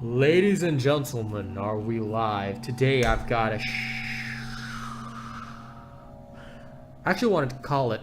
Ladies and gentlemen, are we live? Today I've got a I actually wanted to call it...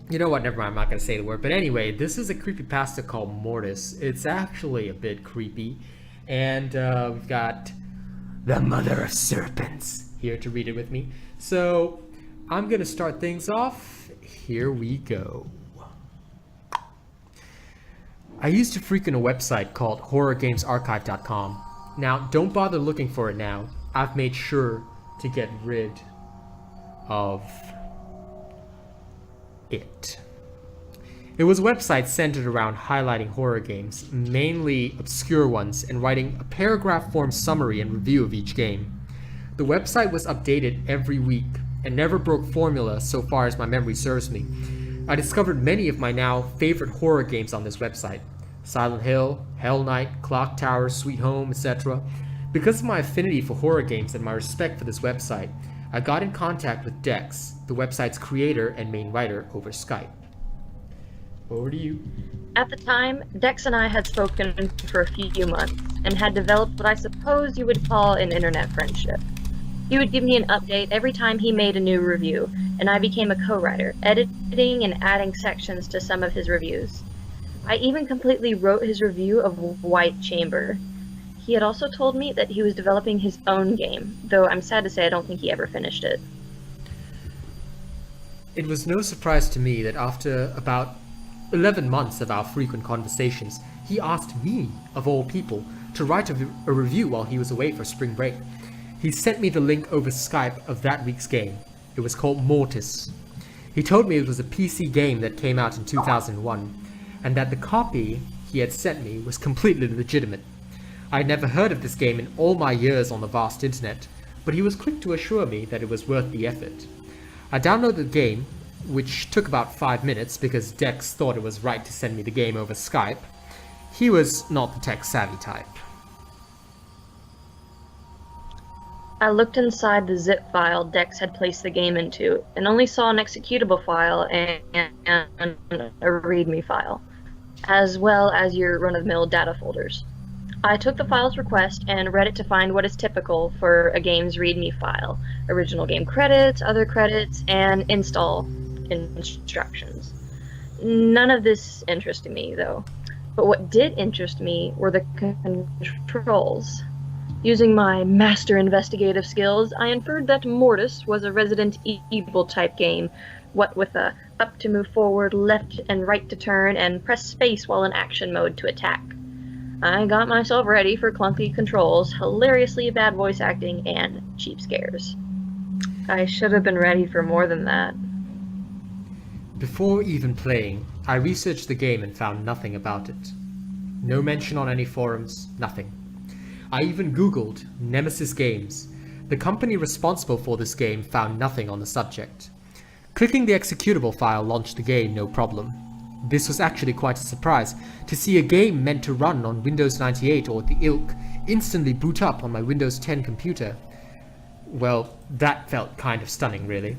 You know what, never mind, I'm not gonna say the word. But anyway, this is a creepypasta called Mortis. It's actually a bit creepy. And we've got the Mother of Serpents here to read it with me. So, I'm gonna start things off. Here we go. I used to frequent a website called horrorgamesarchive.com. Now, don't bother looking for it now. I've made sure to get rid of it. It was a website centered around highlighting horror games, mainly obscure ones, and writing a paragraph-form summary and review of each game. The website was updated every week and never broke formula so far as my memory serves me. I discovered many of my now favorite horror games on this website: Silent Hill, Hell Night, Clock Tower, Sweet Home, etc. Because of my affinity for horror games and my respect for this website, I got in contact with Dex, the website's creator and main writer, over Skype. Over to you. At the time, Dex and I had spoken for a few months and had developed what I suppose you would call an internet friendship. He would give me an update every time he made a new review, and I became a co-writer, editing and adding sections to some of his reviews. I even completely wrote his review of White Chamber. He had also told me that he was developing his own game, though I'm sad to say I don't think he ever finished it. It was no surprise to me that after about 11 months of our frequent conversations, he asked me, of all people, to write a review while he was away for spring break. He sent me the link over Skype of that week's game. It was called Mortis. He told me it was a PC game that came out in 2001, and that the copy he had sent me was completely legitimate. I had never heard of this game in all my years on the vast internet, but he was quick to assure me that it was worth the effort. I downloaded the game, which took about 5 minutes because Dex thought it was right to send me the game over Skype. He was not the tech-savvy type. I looked inside the zip file Dex had placed the game into, and only saw an executable file and a README file, as well as your run-of-the-mill data folders. I took the file's request and read it to find what is typical for a game's README file: original game credits, other credits, and install instructions. None of this interested me, though. But what did interest me were the controls. Using my master investigative skills, I inferred that Mortis was a Resident Evil type game, what with a up to move forward, left and right to turn, and press space while in action mode to attack. I got myself ready for clunky controls, hilariously bad voice acting, and cheap scares. I should have been ready for more than that. Before even playing, I researched the game and found nothing about it. No mention on any forums, nothing. I even googled Nemesis Games. The company responsible for this game found nothing on the subject. Clicking the executable file launched the game, no problem. This was actually quite a surprise, to see a game meant to run on Windows 98 or the ilk instantly boot up on my Windows 10 computer. Well, that felt kind of stunning, really.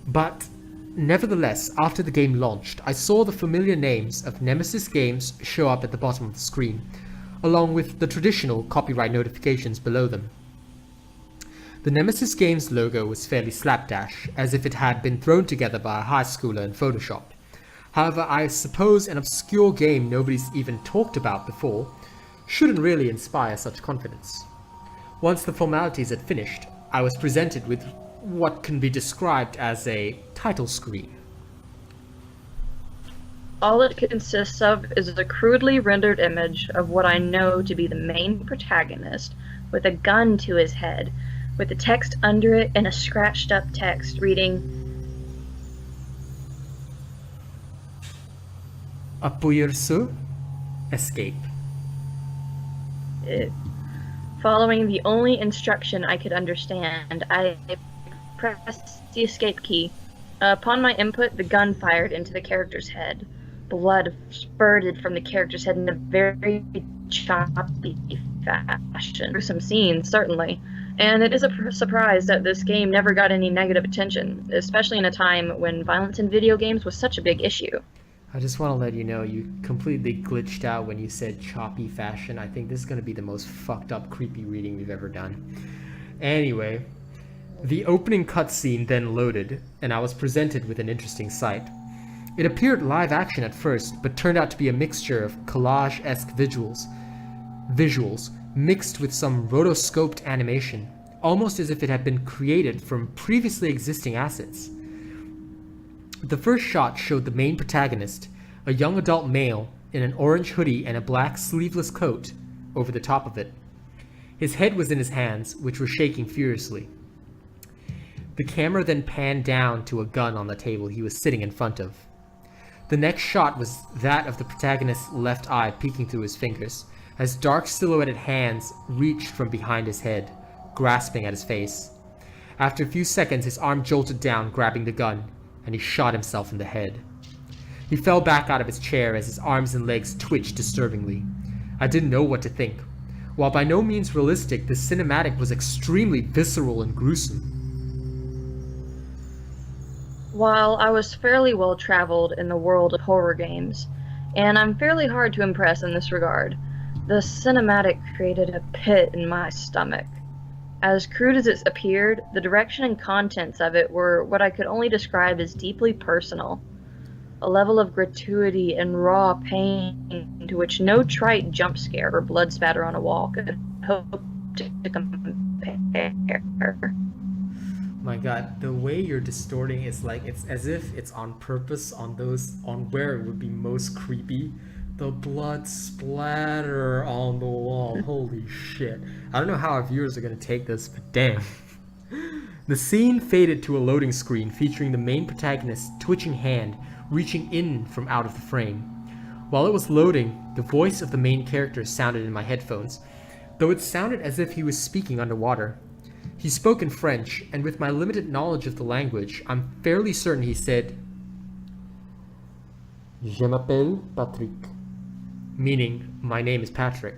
But nevertheless, after the game launched, I saw the familiar names of Nemesis Games show up at the bottom of the screen, along with the traditional copyright notifications below them. The Nemesis Games logo was fairly slapdash, as if it had been thrown together by a high schooler in Photoshop. However, I suppose an obscure game nobody's even talked about before shouldn't really inspire such confidence. Once the formalities had finished, I was presented with what can be described as a title screen. All it consists of is a crudely rendered image of what I know to be the main protagonist, with a gun to his head, with the text under it and a scratched up text reading, Appuyer-su? Escape. Following the only instruction I could understand, I pressed the escape key. Upon my input, the gun fired into the character's head. Blood spurted from the character's head in a very choppy fashion. Gruesome scene, certainly, And it is a surprise that this game never got any negative attention, especially in a time when violence in video games was such a big issue. I just want to let you know you completely glitched out when you said choppy fashion. I think this is going to be the most fucked up creepy reading we've ever done. Anyway, the opening cutscene then loaded, and I was presented with an interesting sight. It appeared live action at first, but turned out to be a mixture of collage-esque visuals mixed with some rotoscoped animation, almost as if it had been created from previously existing assets. The first shot showed the main protagonist, a young adult male, in an orange hoodie and a black sleeveless coat over the top of it. His head was in his hands, which were shaking furiously. The camera then panned down to a gun on the table he was sitting in front of. The next shot was that of the protagonist's left eye peeking through his fingers, as dark silhouetted hands reached from behind his head, grasping at his face. After a few seconds, his arm jolted down, grabbing the gun, and he shot himself in the head. He fell back out of his chair as his arms and legs twitched disturbingly. I didn't know what to think. While by no means realistic, the cinematic was extremely visceral and gruesome. While I was fairly well traveled in the world of horror games, and I'm fairly hard to impress in this regard, the cinematic created a pit in my stomach. As crude as it appeared, the direction and contents of it were what I could only describe as deeply personal. A level of gratuity and raw pain to which no trite jump scare or blood spatter on a wall could hope to compare. My god, the way you're distorting is like it's as if it's on purpose on where it would be most creepy. The blood splatter on the wall. Holy shit. I don't know how our viewers are gonna take this, but damn. The scene faded to a loading screen featuring the main protagonist's twitching hand reaching in from out of the frame. While it was loading, the voice of the main character sounded in my headphones, though it sounded as if he was speaking underwater. He spoke in French, and with my limited knowledge of the language, I'm fairly certain he said, "Je m'appelle Patrick," meaning, "My name is Patrick."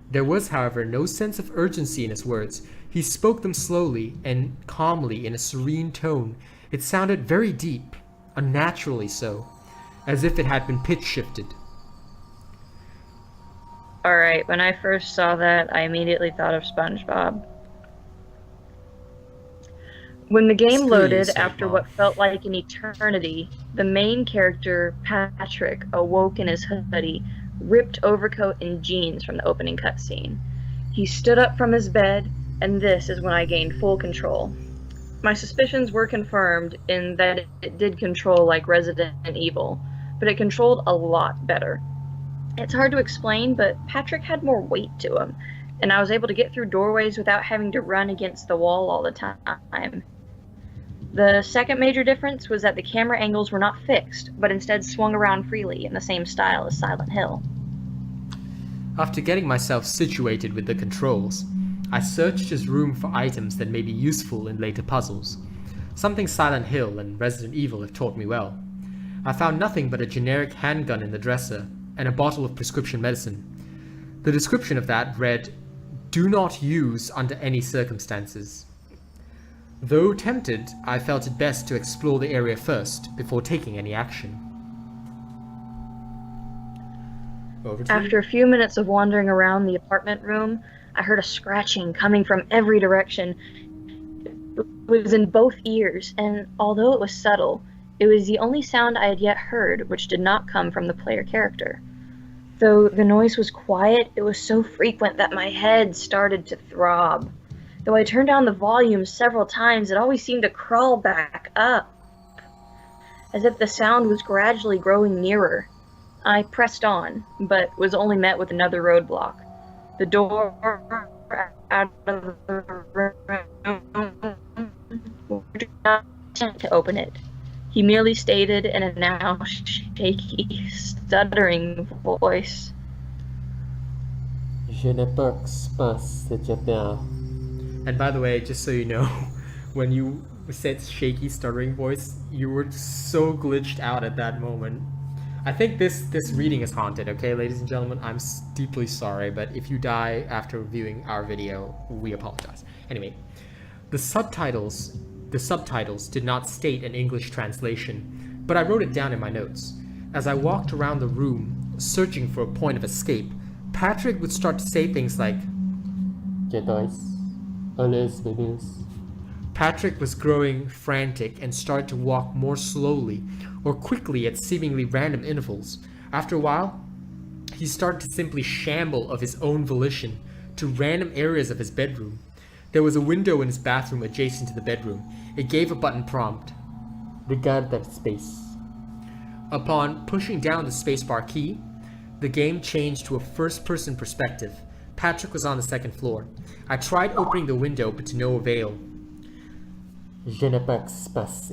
There was, however, no sense of urgency in his words. He spoke them slowly and calmly in a serene tone. It sounded very deep, unnaturally so, as if it had been pitch shifted. Alright, when I first saw that, I immediately thought of SpongeBob. When the game loaded after what felt like an eternity, the main character, Patrick, awoke in his hoodie, ripped overcoat and jeans from the opening cutscene. He stood up from his bed, and this is when I gained full control. My suspicions were confirmed in that it did control like Resident Evil, but it controlled a lot better. It's hard to explain, but Patrick had more weight to him, and I was able to get through doorways without having to run against the wall all the time. The second major difference was that the camera angles were not fixed, but instead swung around freely in the same style as Silent Hill. After getting myself situated with the controls, I searched his room for items that may be useful in later puzzles, something Silent Hill and Resident Evil have taught me well. I found nothing but a generic handgun in the dresser and a bottle of prescription medicine. The description of that read, "Do not use under any circumstances." Though tempted, I felt it best to explore the area first before taking any action. Over to After a few minutes of wandering around the apartment room, I heard a scratching coming from every direction. It was in both ears, and although it was subtle, it was the only sound I had yet heard which did not come from the player character. Though the noise was quiet, it was so frequent that my head started to throb. Though I turned down the volume several times, it always seemed to crawl back up, as if the sound was gradually growing nearer. I pressed on, but was only met with another roadblock. The door out of the room did not attempt to open it. He merely stated in a now shaky, stuttering voice, "Je ne peux pas, c'est bien." And by the way, just so you know, when you said shaky, stuttering voice, you were so glitched out at that moment. I think this reading is haunted, okay, ladies and gentlemen? I'm deeply sorry, but if you die after viewing our video, we apologize. Anyway, the subtitles did not state an English translation, but I wrote it down in my notes. As I walked around the room, searching for a point of escape, Patrick would start to say things like, Patrick was growing frantic and started to walk more slowly or quickly at seemingly random intervals. After a while, he started to simply shamble of his own volition to random areas of his bedroom. There was a window in his bathroom adjacent to the bedroom. It gave a button prompt. Regard that space. Upon pushing down the spacebar key, the game changed to a first-person perspective. Patrick was on the second floor. I tried opening the window, but to no avail. Je n'ai pas espace,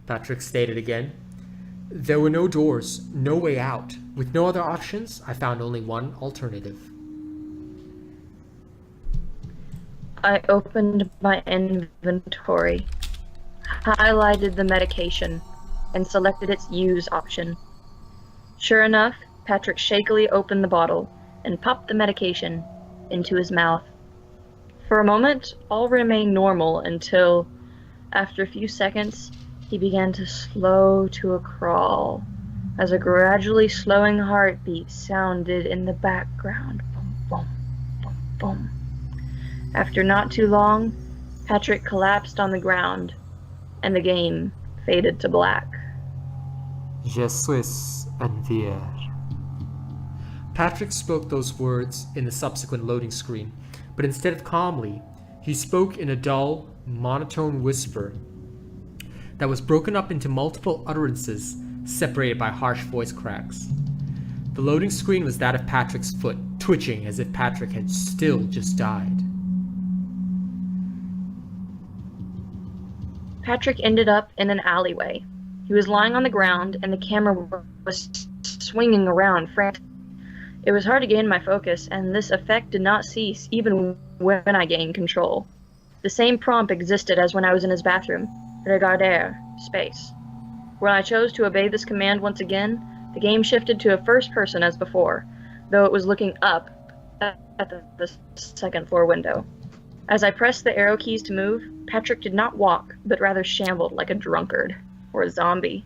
Patrick stated again. There were no doors, no way out. With no other options, I found only one alternative. I opened my inventory, highlighted the medication, and selected its use option. Sure enough, Patrick shakily opened the bottle and popped the medication into his mouth. For a moment, all remained normal until, after a few seconds, he began to slow to a crawl, as a gradually slowing heartbeat sounded in the background. Boom, boom, boom, boom. After not too long, Patrick collapsed on the ground, and the game faded to black. Je suis un vieux. Patrick spoke those words in the subsequent loading screen, but instead of calmly, he spoke in a dull, monotone whisper that was broken up into multiple utterances separated by harsh voice cracks. The loading screen was that of Patrick's foot, twitching as if Patrick had still just died. Patrick ended up in an alleyway. He was lying on the ground, and the camera was swinging around frantically. It was hard to gain my focus, and this effect did not cease even when I gained control. The same prompt existed as when I was in his bathroom. Regarder, space. When I chose to obey this command once again, the game shifted to a first person as before, though it was looking up at the second floor window. As I pressed the arrow keys to move, Patrick did not walk, but rather shambled like a drunkard, or a zombie.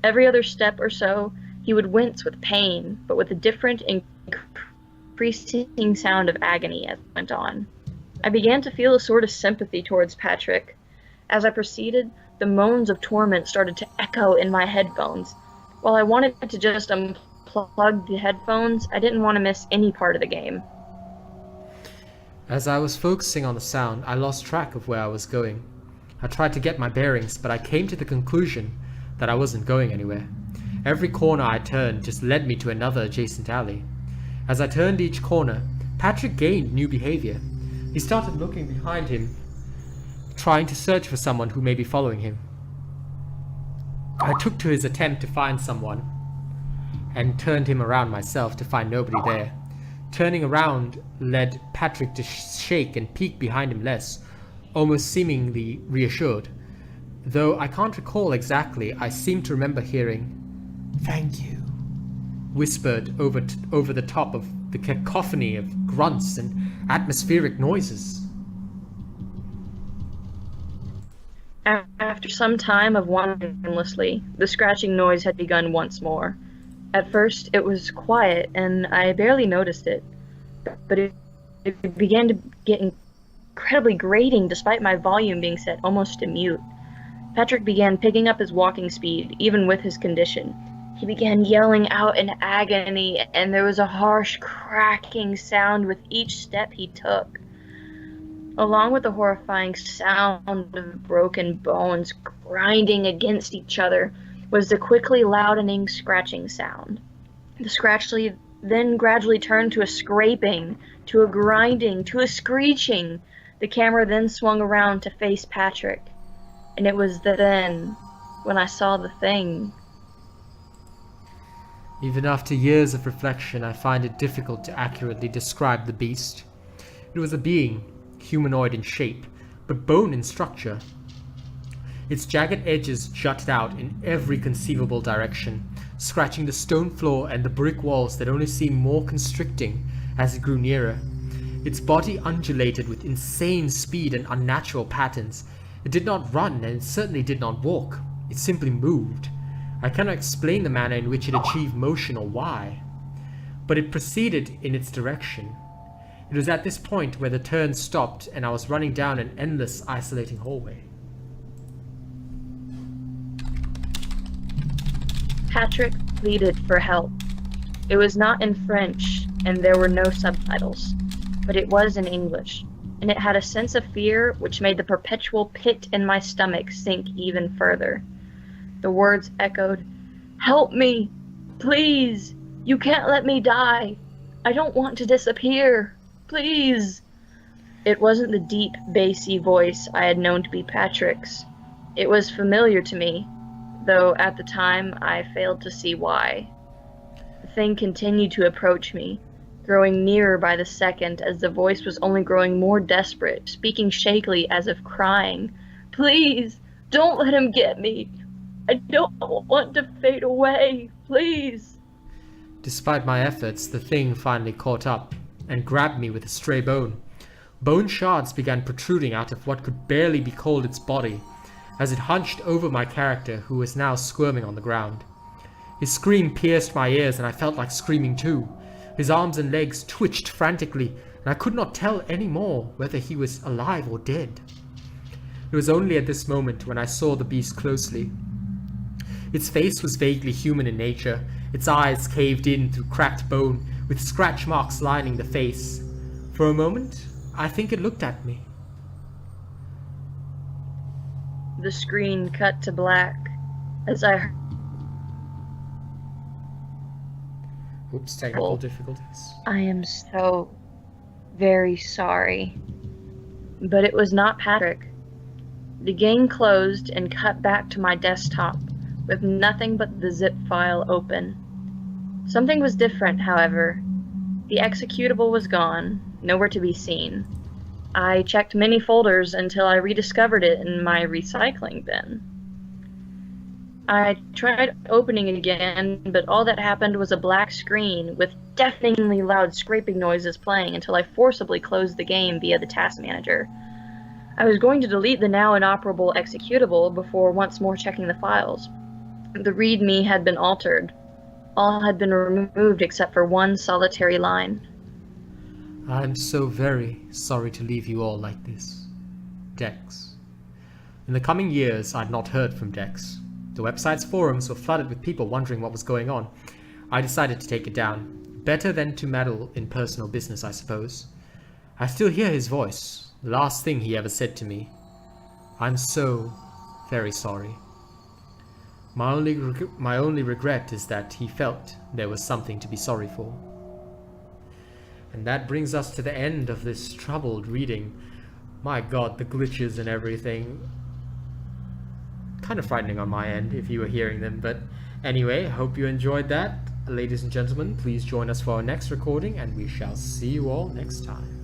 Every other step or so, he would wince with pain, but with a different, increasing sound of agony as it went on. I began to feel a sort of sympathy towards Patrick. As I proceeded, the moans of torment started to echo in my headphones. While I wanted to just unplug the headphones, I didn't want to miss any part of the game. As I was focusing on the sound, I lost track of where I was going. I tried to get my bearings, but I came to the conclusion that I wasn't going anywhere. Every corner I turned just led me to another adjacent alley. As I turned each corner, Patrick gained new behavior. He started looking behind him, trying to search for someone who may be following him. I took to his attempt to find someone and turned him around myself to find nobody there. Turning around led Patrick to shake and peek behind him less, almost seemingly reassured. Though I can't recall exactly, I seem to remember hearing, "Thank you," whispered over the top of the cacophony of grunts and atmospheric noises. After some time of wandering aimlessly, the scratching noise had begun once more. At first, it was quiet, and I barely noticed it, but it began to get incredibly grating despite my volume being set almost to mute. Patrick began picking up his walking speed, even with his condition. He began yelling out in agony, and there was a harsh cracking sound with each step he took. Along with the horrifying sound of broken bones grinding against each other was the quickly loudening scratching sound. The scratch then gradually turned to a scraping, to a grinding, to a screeching. The camera then swung around to face Patrick, and it was then when I saw the thing. Even after years of reflection, I find it difficult to accurately describe the beast. It was a being, humanoid in shape, but bone in structure. Its jagged edges jutted out in every conceivable direction, scratching the stone floor and the brick walls that only seemed more constricting as it grew nearer. Its body undulated with insane speed and unnatural patterns. It did not run, and it certainly did not walk. It simply moved. I cannot explain the manner in which it achieved motion or why, but it proceeded in its direction. It was at this point where the turn stopped and I was running down an endless, isolating hallway. Patrick pleaded for help. It was not in French, and there were no subtitles, but it was in English, and it had a sense of fear which made the perpetual pit in my stomach sink even further. The words echoed, "Help me! Please! You can't let me die! I don't want to disappear! Please!" It wasn't the deep, bassy voice I had known to be Patrick's. It was familiar to me, though at the time I failed to see why. The thing continued to approach me, growing nearer by the second as the voice was only growing more desperate, speaking shakily as if crying, "Please, don't let him get me! I don't want to fade away, please!" Despite my efforts, the thing finally caught up and grabbed me with a stray bone. Bone shards began protruding out of what could barely be called its body, as it hunched over my character, who was now squirming on the ground. His scream pierced my ears, and I felt like screaming too. His arms and legs twitched frantically, and I could not tell any more whether he was alive or dead. It was only at this moment when I saw the beast closely. Its face was vaguely human in nature, its eyes caved in through cracked bone, with scratch marks lining the face. For a moment, I think it looked at me. The screen cut to black as I heard. Oops, technical difficulties. "I am so very sorry." But it was not Patrick. The game closed and cut back to my desktop, with nothing but the zip file open. Something was different, however. The executable was gone, nowhere to be seen. I checked many folders until I rediscovered it in my recycling bin. I tried opening it again, but all that happened was a black screen with deafeningly loud scraping noises playing until I forcibly closed the game via the task manager. I was going to delete the now inoperable executable before once more checking the files. The README had been altered. All had been removed except for one solitary line. I'm so very sorry to leave you all like this. Dex. In the coming years, I'd not heard from Dex. The website's forums were flooded with people wondering what was going on. I decided to take it down. Better than to meddle in personal business, I suppose. I still hear his voice, the last thing he ever said to me. I'm so very sorry. My only regret is that he felt there was something to be sorry for. And that brings us to the end of this troubled reading. My god, the glitches and everything. Kind of frightening on my end if you were hearing them, but anyway, hope you enjoyed that. Ladies and gentlemen, please join us for our next recording, and we shall see you all next time.